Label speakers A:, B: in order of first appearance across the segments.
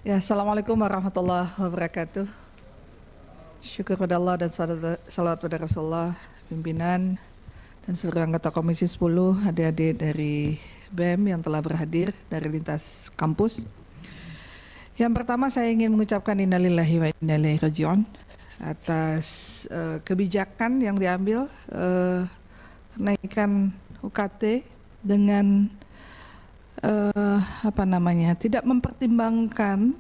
A: Ya, Assalamualaikum warahmatullahi wabarakatuh. Syukur pada Allah dan salawat pada Rasulullah, pimpinan dan seluruh anggota Komisi 10, adik-adik dari BEM yang telah berhadir dari lintas kampus. Yang pertama saya ingin mengucapkan innalillahi wa inna ilaihi raji'un atas kebijakan yang diambil kenaikan UKT dengan tidak mempertimbangkan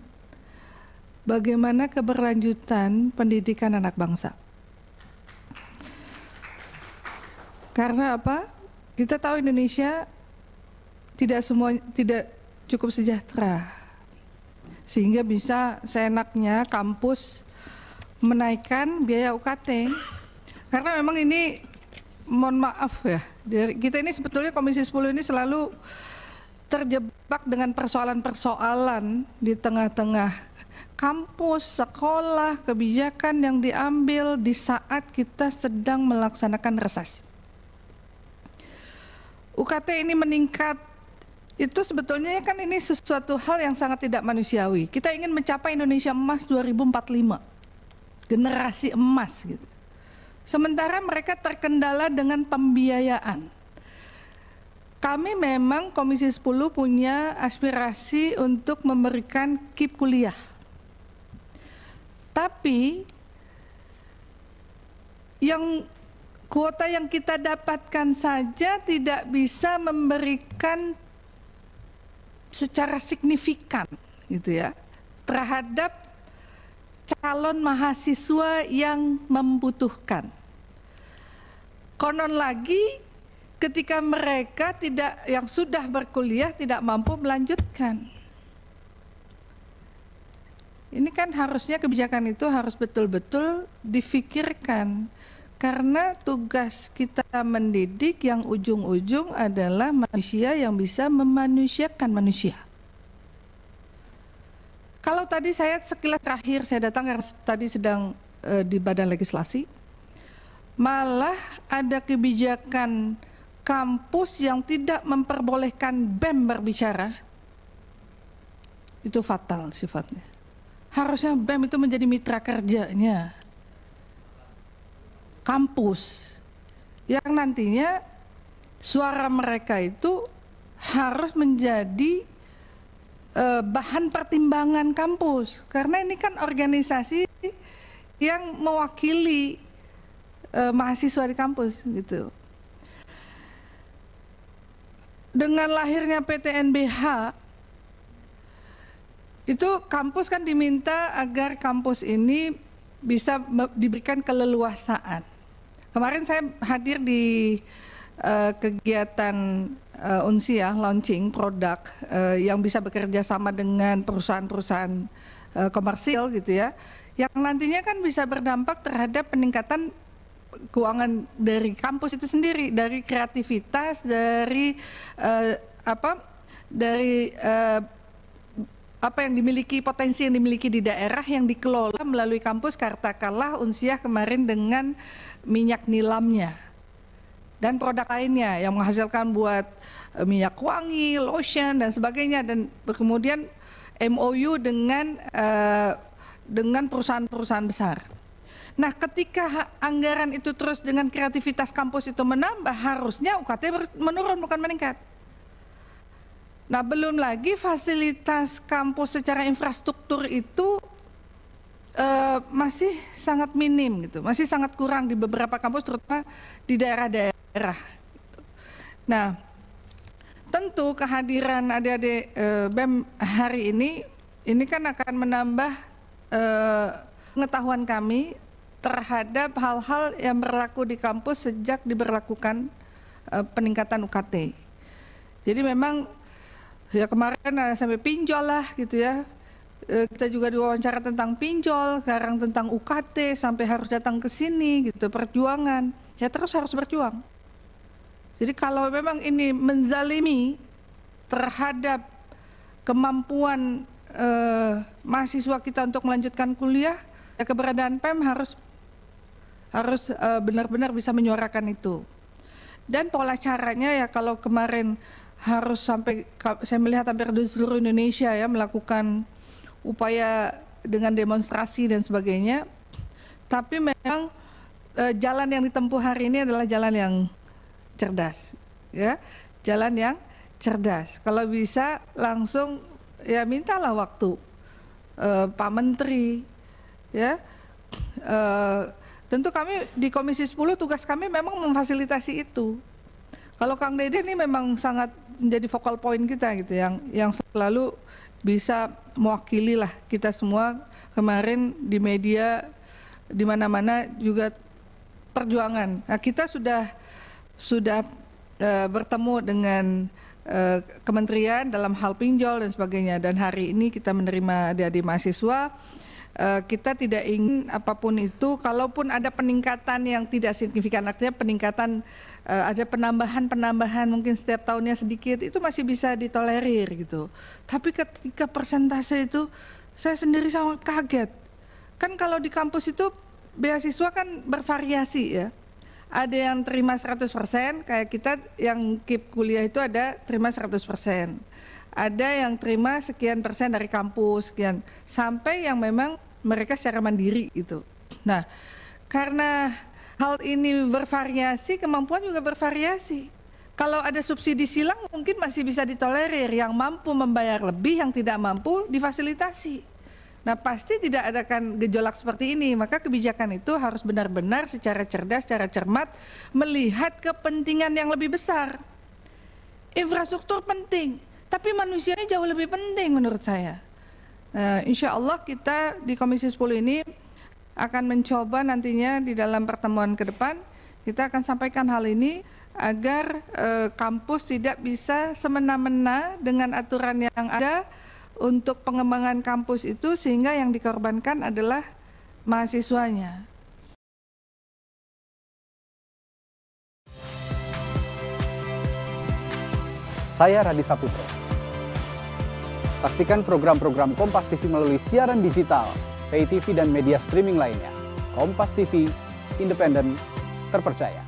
A: bagaimana keberlanjutan pendidikan anak bangsa. Karena apa? Kita tahu Indonesia tidak cukup sejahtera, sehingga bisa seenaknya kampus menaikkan biaya UKT. Karena memang ini, mohon maaf ya, kita ini sebetulnya Komisi 10 ini selalu terjebak dengan persoalan-persoalan di tengah-tengah kampus, sekolah, kebijakan yang diambil di saat kita sedang melaksanakan reses. UKT ini meningkat, itu sebetulnya kan ini sesuatu hal yang sangat tidak manusiawi. Kita ingin mencapai Indonesia Emas 2045, generasi emas gitu. Sementara mereka terkendala dengan pembiayaan. Kami memang Komisi 10 punya aspirasi untuk memberikan KIP kuliah. Tapi yang kuota yang kita dapatkan saja tidak bisa memberikan secara signifikan gitu ya terhadap calon mahasiswa yang membutuhkan. Konon lagi ketika mereka yang sudah berkuliah tidak mampu melanjutkan. Ini kan harusnya kebijakan itu harus betul-betul difikirkan, karena tugas kita mendidik yang ujung-ujung adalah manusia yang bisa memanusiakan manusia. Kalau tadi saya sekilas terakhir saya datang karena tadi sedang di Badan Legislasi, malah ada kebijakan kampus yang tidak memperbolehkan BEM berbicara, itu fatal sifatnya. Harusnya BEM itu menjadi mitra kerjanya kampus, yang nantinya suara mereka itu harus menjadi bahan pertimbangan kampus, karena ini kan organisasi yang mewakili mahasiswa di kampus gitu. Dengan lahirnya PTNBH, itu kampus kan diminta agar kampus ini bisa diberikan keleluasaan. Kemarin saya hadir di kegiatan Unsiah launching produk yang bisa bekerja sama dengan perusahaan-perusahaan komersil gitu ya, yang nantinya kan bisa berdampak terhadap peningkatan keuangan dari kampus itu sendiri, dari kreativitas, dari apa yang dimiliki, potensi yang dimiliki di daerah yang dikelola melalui kampus. Katakanlah Unsiah kemarin dengan minyak nilamnya dan produk lainnya yang menghasilkan buat minyak wangi, lotion dan sebagainya, dan kemudian MOU dengan perusahaan-perusahaan besar. Nah, ketika anggaran itu terus dengan kreativitas kampus itu menambah, harusnya UKT menurun bukan meningkat. Nah, belum lagi fasilitas kampus secara infrastruktur itu masih sangat minim gitu, masih sangat kurang di beberapa kampus, terutama di daerah-daerah. Nah, tentu kehadiran adik-adik BEM hari ini kan akan menambah pengetahuan kami terhadap hal-hal yang berlaku di kampus sejak diberlakukan peningkatan UKT. Jadi memang ya kemarin ada sampai pinjol lah gitu ya. Kita juga diwawancara tentang pinjol, sekarang tentang UKT, sampai harus datang ke sini gitu, perjuangan. Ya terus harus berjuang. Jadi kalau memang ini menzalimi terhadap kemampuan mahasiswa kita untuk melanjutkan kuliah, ya keberadaan PEM harus benar-benar bisa menyuarakan itu. Dan pola caranya ya kalau kemarin harus sampai, saya melihat hampir di seluruh Indonesia ya melakukan upaya dengan demonstrasi dan sebagainya. Tapi memang jalan yang ditempuh hari ini adalah jalan yang cerdas, ya, jalan yang cerdas. Kalau bisa langsung ya mintalah waktu Pak Menteri, ya. Tentu kami di Komisi 10 tugas kami memang memfasilitasi itu. Kalau Kang Dede ini memang sangat menjadi focal point kita gitu, yang selalu bisa mewakili lah kita semua. Kemarin di media di mana-mana juga perjuangan. Nah, kita sudah bertemu dengan kementerian dalam hal pinjol dan sebagainya, dan hari ini kita menerima adik-adik mahasiswa. Kita tidak ingin apapun itu, kalaupun ada peningkatan yang tidak signifikan, artinya peningkatan ada penambahan mungkin setiap tahunnya sedikit, itu masih bisa ditolerir gitu. Tapi ketika persentase itu saya sendiri sangat kaget. Kan kalau di kampus itu beasiswa kan bervariasi ya. Ada yang terima 100%, kayak kita yang KIP kuliah itu ada terima 100%. Ada yang terima sekian persen dari kampus, sekian. Sampai yang memang mereka secara mandiri gitu. Nah, karena hal ini bervariasi, kemampuan juga bervariasi. Kalau ada subsidi silang mungkin masih bisa ditolerir, yang mampu membayar lebih, yang tidak mampu difasilitasi. Nah, pasti tidak adakan gejolak seperti ini, maka kebijakan itu harus benar-benar secara cerdas, secara cermat, melihat kepentingan yang lebih besar. Infrastruktur penting, tapi manusianya jauh lebih penting menurut saya. Insya Allah kita di Komisi 10 ini akan mencoba nantinya di dalam pertemuan ke depan, kita akan sampaikan hal ini agar kampus tidak bisa semena-mena dengan aturan yang ada untuk pengembangan kampus itu, sehingga yang dikorbankan adalah mahasiswanya.
B: Saya Radi Saputro. Saksikan program-program Kompas TV melalui siaran digital, pay TV dan media streaming lainnya. Kompas TV, independen, terpercaya.